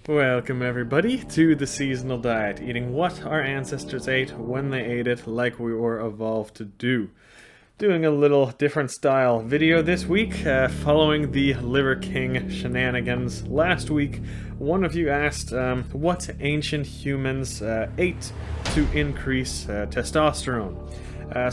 Welcome everybody to the seasonal diet, eating what our ancestors ate when they ate it like we were evolved to do. Doing a little different style video this week, following the Liver King shenanigans. Last week, one of you asked what ancient humans ate to increase testosterone.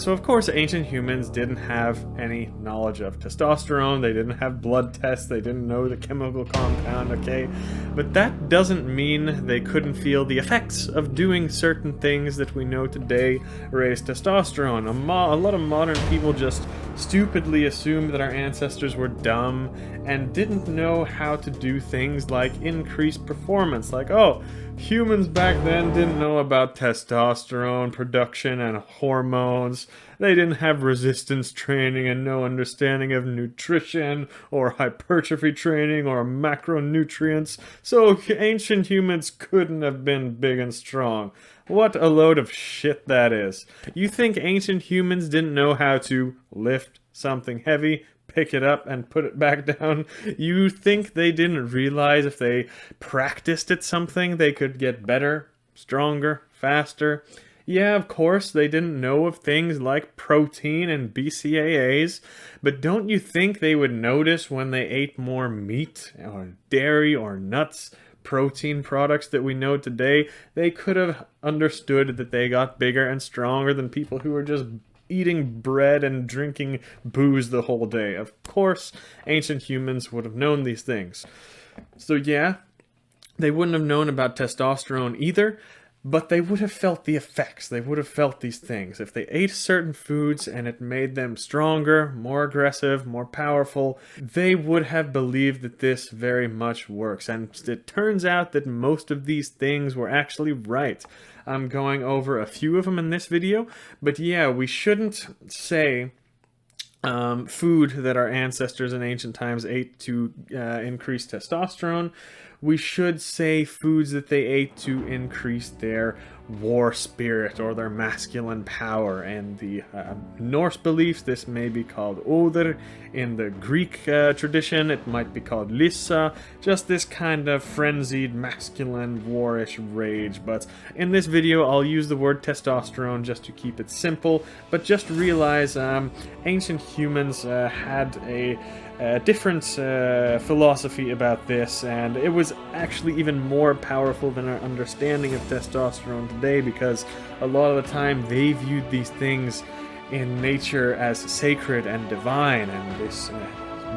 So of course ancient humans didn't have any knowledge of testosterone, they didn't have blood tests, they didn't know the chemical compound, okay? But that doesn't mean they couldn't feel the effects of doing certain things that we know today raise testosterone. A lot of modern people just stupidly assume that our ancestors were dumb and didn't know how to do things like increase performance, like, oh, humans back then didn't know about testosterone production and hormones. They didn't have resistance training and no understanding of nutrition or hypertrophy training or macronutrients, so ancient humans couldn't have been big and strong. What a load of shit that is. You think ancient humans didn't know how to lift something heavy, pick it up and put it back down? You think they didn't realize if they practiced at something they could get better, stronger, faster? Yeah, of course, they didn't know of things like protein and BCAAs, but don't you think they would notice when they ate more meat or dairy or nuts, protein products that we know today? They could have understood that they got bigger and stronger than people who were just eating bread and drinking booze the whole day. Of course, ancient humans would have known these things. So yeah, they wouldn't have known about testosterone either, but they would have felt the effects. They would have felt these things. If they ate certain foods and it made them stronger, more aggressive, more powerful, they would have believed that this very much works. And it turns out that most of these things were actually right. I'm going over a few of them in this video, but yeah, we shouldn't say food that our ancestors in ancient times ate to increase testosterone. We should say foods that they ate to increase their war spirit or their masculine power. And the Norse beliefs, this may be called Oder. In the Greek tradition, it might be called Lyssa. Just this kind of frenzied, masculine, warish rage. But in this video, I'll use the word testosterone just to keep it simple. But just realize ancient humans had a different philosophy about this, and it was actually even more powerful than our understanding of testosterone today, because a lot of the time they viewed these things in nature as sacred and divine, and this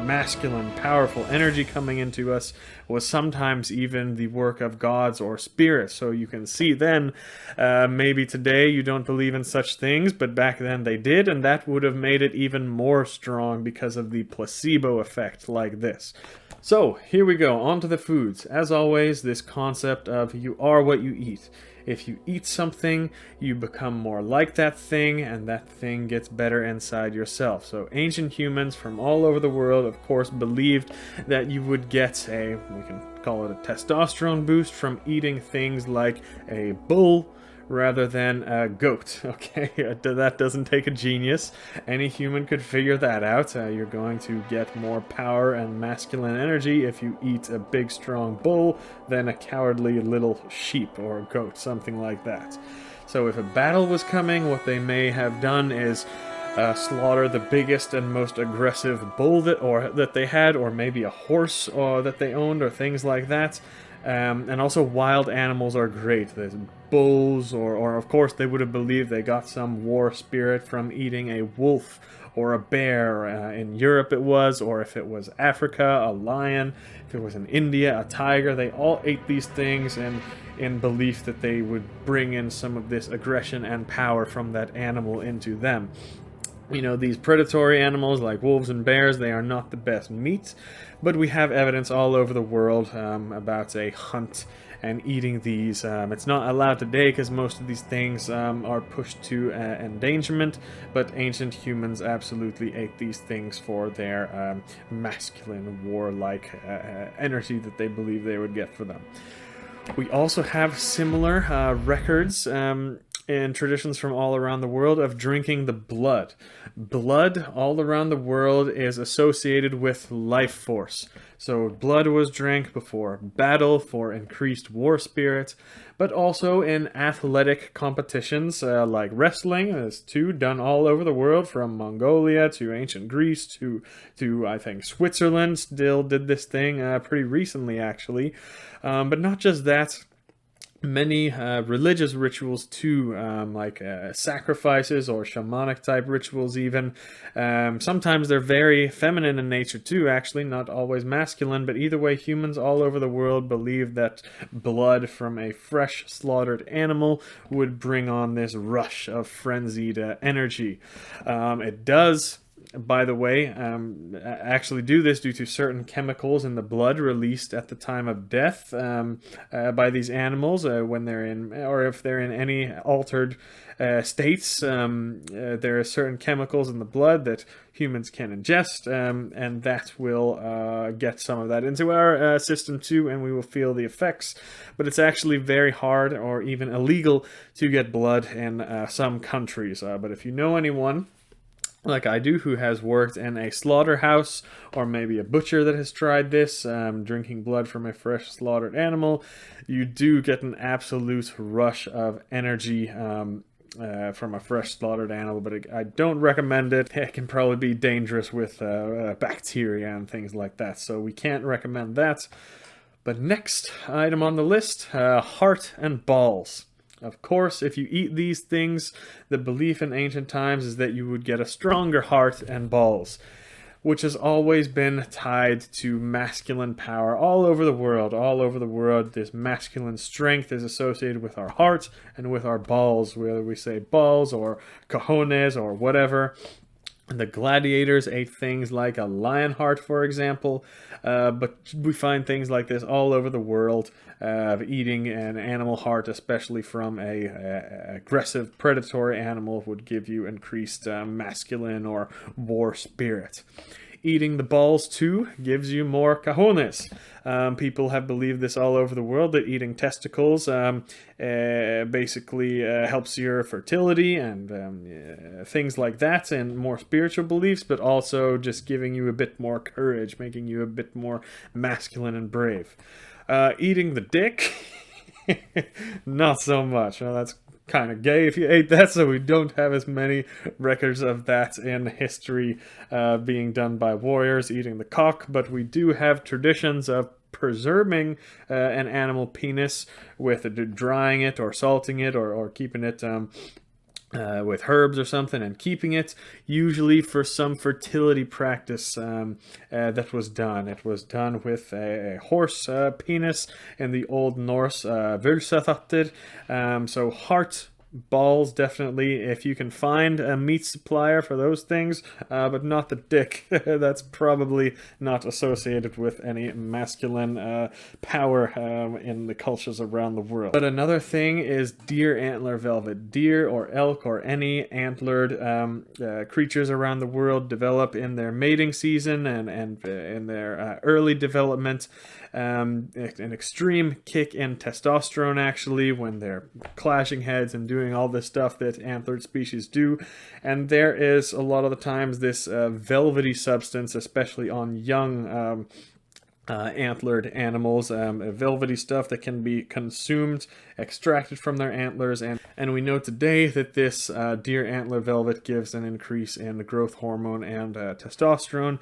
masculine, powerful energy coming into us was sometimes even the work of gods or spirits. So you can see then, maybe today you don't believe in such things, but back then they did, and that would have made it even more strong because of the placebo effect like this. So here we go, on to the foods. As always, this concept of you are what you eat. If you eat something, you become more like that thing, and that thing gets better inside yourself. So ancient humans from all over the world, of course, believed that you would get we can call it a testosterone boost from eating things like a bull rather than a goat. Okay, that doesn't take a genius. Any human could figure that out. You're going to get more power and masculine energy if you eat a big strong bull than a cowardly little sheep or a goat, something like that. So if a battle was coming, what they may have done is slaughter the biggest and most aggressive bull that they had, or maybe a horse that they owned, or things like that. And also wild animals are great. There's bulls, or of course they would have believed they got some war spirit from eating a wolf or a bear. In Europe it was, or if it was Africa, a lion. If it was in India, a tiger. They all ate these things in belief that they would bring in some of this aggression and power from that animal into them. You know, these predatory animals like wolves and bears, they are not the best meat, but we have evidence all over the world about a hunt and eating these. It's not allowed today because most of these things are pushed to endangerment, but ancient humans absolutely ate these things for their masculine, warlike energy that they believe they would get for them. We also have similar records in traditions from all around the world of drinking the blood. Blood all around the world is associated with life force. So blood was drank before battle for increased war spirit, but also in athletic competitions like wrestling. There's two done all over the world, from Mongolia to ancient Greece to I think Switzerland still did this thing pretty recently actually. But not just that, many religious rituals too, like sacrifices or shamanic type rituals even. Sometimes they're very feminine in nature too, actually, not always masculine, but either way, humans all over the world believe that blood from a fresh slaughtered animal would bring on this rush of frenzied energy. It does, by the way, actually do this due to certain chemicals in the blood released at the time of death by these animals when they're in, or if they're in any altered states. There are certain chemicals in the blood that humans can ingest, and that will get some of that into our system too, and we will feel the effects. But it's actually very hard or even illegal to get blood in some countries. But if you know anyone like I do, who has worked in a slaughterhouse, or maybe a butcher that has tried this, drinking blood from a fresh slaughtered animal, you do get an absolute rush of energy from a fresh slaughtered animal, but I don't recommend it. It can probably be dangerous with bacteria and things like that, so we can't recommend that. But next item on the list, heart and balls. Of course, if you eat these things, the belief in ancient times is that you would get a stronger heart and balls, which has always been tied to masculine power all over the world. All over the world, this masculine strength is associated with our heart and with our balls, whether we say balls or cojones or whatever. The gladiators ate things like a lion heart, for example, but we find things like this all over the world, eating an animal heart, especially from a aggressive predatory animal, would give you increased masculine or war spirit. Eating the balls too gives you more cojones. People have believed this all over the world, that eating testicles basically helps your fertility and things like that, and more spiritual beliefs, but also just giving you a bit more courage, making you a bit more masculine and brave. Eating the dick, not so much. Well, that's kind of gay if you ate that, so we don't have as many records of that in history being done by warriors eating the cock, but we do have traditions of preserving an animal penis with drying it or salting it or keeping it with herbs or something and keeping it, usually for some fertility practice that was done. It was done with a horse penis in the Old Norse völsaþáttir. So heart, balls, definitely, if you can find a meat supplier for those things, but not the dick. That's probably not associated with any masculine power in the cultures around the world. But another thing is deer antler velvet. Deer or elk or any antlered creatures around the world develop in their mating season and in their early development an extreme kick in testosterone, actually, when they're clashing heads and doing all this stuff that antlered species do. And there is a lot of the times this velvety substance, especially on young antlered animals, velvety stuff that can be consumed, extracted from their antlers, and we know today that this deer antler velvet gives an increase in the growth hormone and testosterone.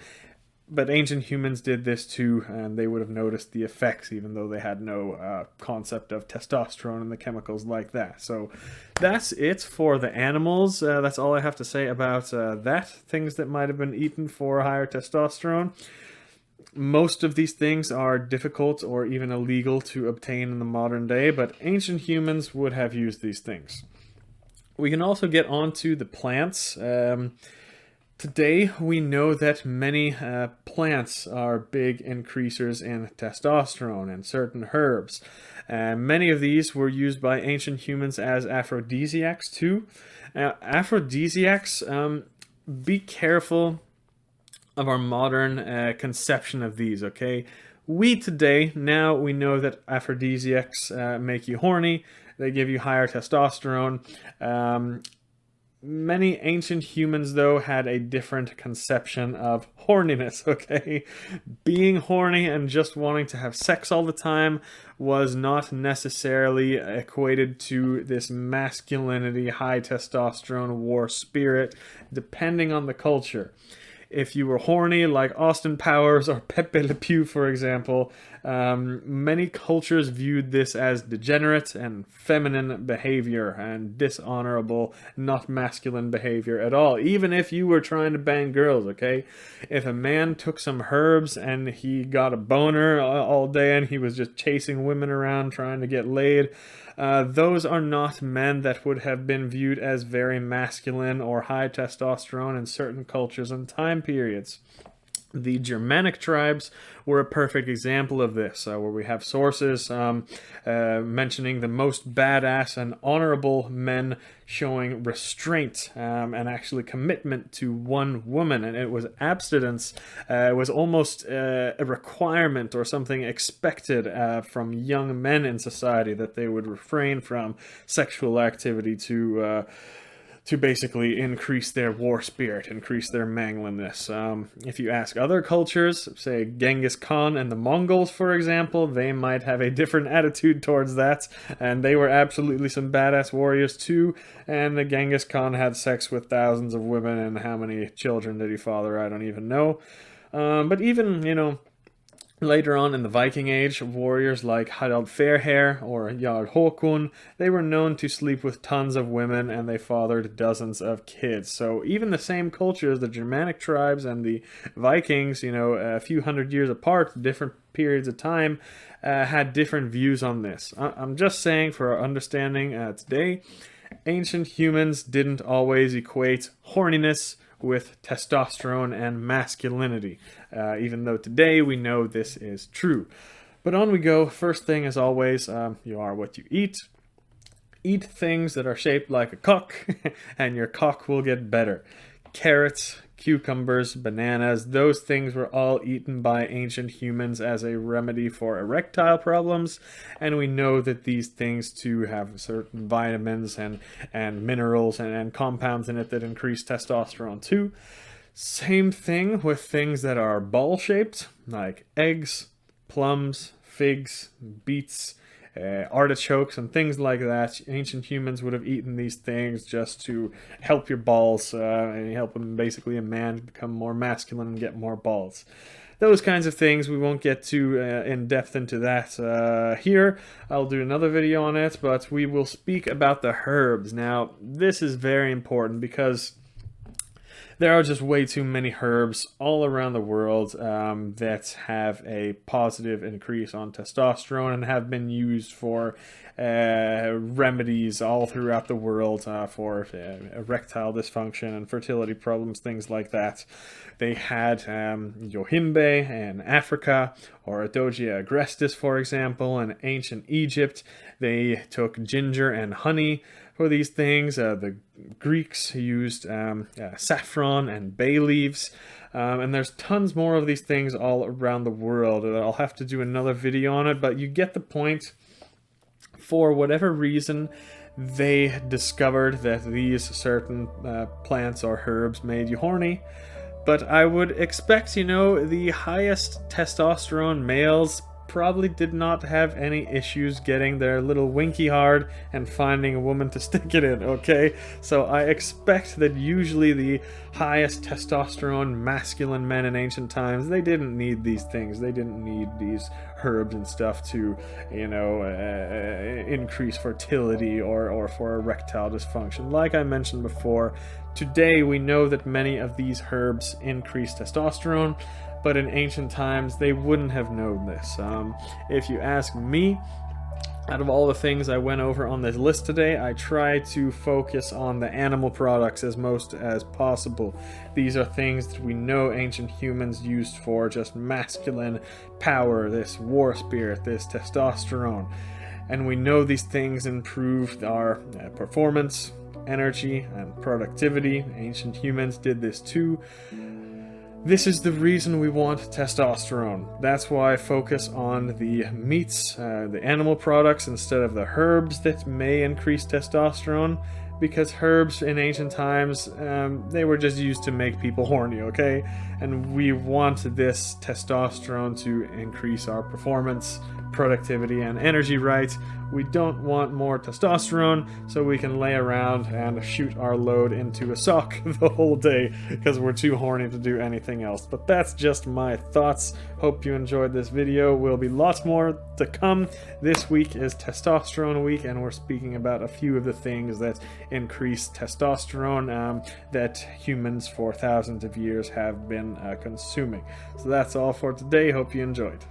But ancient humans did this too, and they would have noticed the effects, even though they had no concept of testosterone and the chemicals like that. So that's it for the animals. That's all I have to say about that. Things that might have been eaten for higher testosterone. Most of these things are difficult or even illegal to obtain in the modern day, but ancient humans would have used these things. We can also get onto the plants. Today, we know that many plants are big increasers in testosterone, and certain herbs. Many of these were used by ancient humans as aphrodisiacs too. Aphrodisiacs, be careful of our modern conception of these, okay? We today, now we know that aphrodisiacs make you horny, they give you higher testosterone. Many ancient humans, though, had a different conception of horniness, okay? Being horny and just wanting to have sex all the time was not necessarily equated to this masculinity, high testosterone, war spirit, depending on the culture. If you were horny, like Austin Powers or Pepe Le Pew, for example, many cultures viewed this as degenerate and feminine behavior and dishonorable, not masculine behavior at all, even if you were trying to bang girls, okay? If a man took some herbs and he got a boner all day and he was just chasing women around trying to get laid, those are not men that would have been viewed as very masculine or high testosterone in certain cultures and time periods. The Germanic tribes were a perfect example of this, where we have sources mentioning the most badass and honorable men showing restraint and actually commitment to one woman, and it was abstinence. It was almost a requirement or something expected from young men in society, that they would refrain from sexual activity to basically increase their war spirit, increase their manliness. If you ask other cultures, say Genghis Khan and the Mongols, for example, they might have a different attitude towards that, and they were absolutely some badass warriors too, and the Genghis Khan had sex with thousands of women, and how many children did he father, I don't even know. But even, later on in the Viking Age, warriors like Harald Fairhair or Jarl Håkon, they were known to sleep with tons of women, and they fathered dozens of kids. So even the same cultures, the Germanic tribes and the Vikings, a few hundred years apart, different periods of time, had different views on this. I'm just saying, for our understanding today, ancient humans didn't always equate horniness with testosterone and masculinity, even though today we know this is true. But on we go. First thing, as always, you are what you eat. Eat things that are shaped like a cock, and your cock will get better. Carrots, cucumbers, bananas, those things were all eaten by ancient humans as a remedy for erectile problems, and we know that these things too have certain vitamins and minerals and compounds in it that increase testosterone too. Same thing with things that are ball-shaped, like eggs, plums, figs, beets, artichokes and things like that. Ancient humans would have eaten these things just to help your balls and help basically a man become more masculine and get more balls. Those kinds of things. We won't get too in depth into that here. I'll do another video on it, but we will speak about the herbs. Now, this is very important because there are just way too many herbs all around the world that have a positive increase on testosterone and have been used for remedies all throughout the world for erectile dysfunction and fertility problems, things like that. They had yohimbe in Africa, or Adogia agrestis, for example, in ancient Egypt. They took ginger and honey for these things. The Greeks used saffron and bay leaves, and there's tons more of these things all around the world. I'll have to do another video on it, but you get the point. For whatever reason, they discovered that these certain plants or herbs made you horny. But I would expect, the highest testosterone males probably did not have any issues getting their little winky hard and finding a woman to stick it in, okay? So I expect that usually the highest testosterone masculine men in ancient times, they didn't need these things. They didn't need these herbs and stuff to, increase fertility or for erectile dysfunction. Like I mentioned before, today we know that many of these herbs increase testosterone, but in ancient times, they wouldn't have known this. If you ask me, out of all the things I went over on this list today, I try to focus on the animal products as most as possible. These are things that we know ancient humans used for just masculine power, this war spirit, this testosterone. And we know these things improved our performance, energy, and productivity. Ancient humans did this too. This is the reason we want testosterone. That's why I focus on the meats, the animal products, instead of the herbs that may increase testosterone. Because herbs in ancient times, they were just used to make people horny, okay? And we want this testosterone to increase our performance, productivity, and energy right. We don't want more testosterone so we can lay around and shoot our load into a sock the whole day because we're too horny to do anything else. But that's just my thoughts. Hope you enjoyed this video. Will be lots more to come. This week is testosterone week, and we're speaking about a few of the things that increase testosterone that humans for thousands of years have been consuming. So that's all for today. Hope you enjoyed.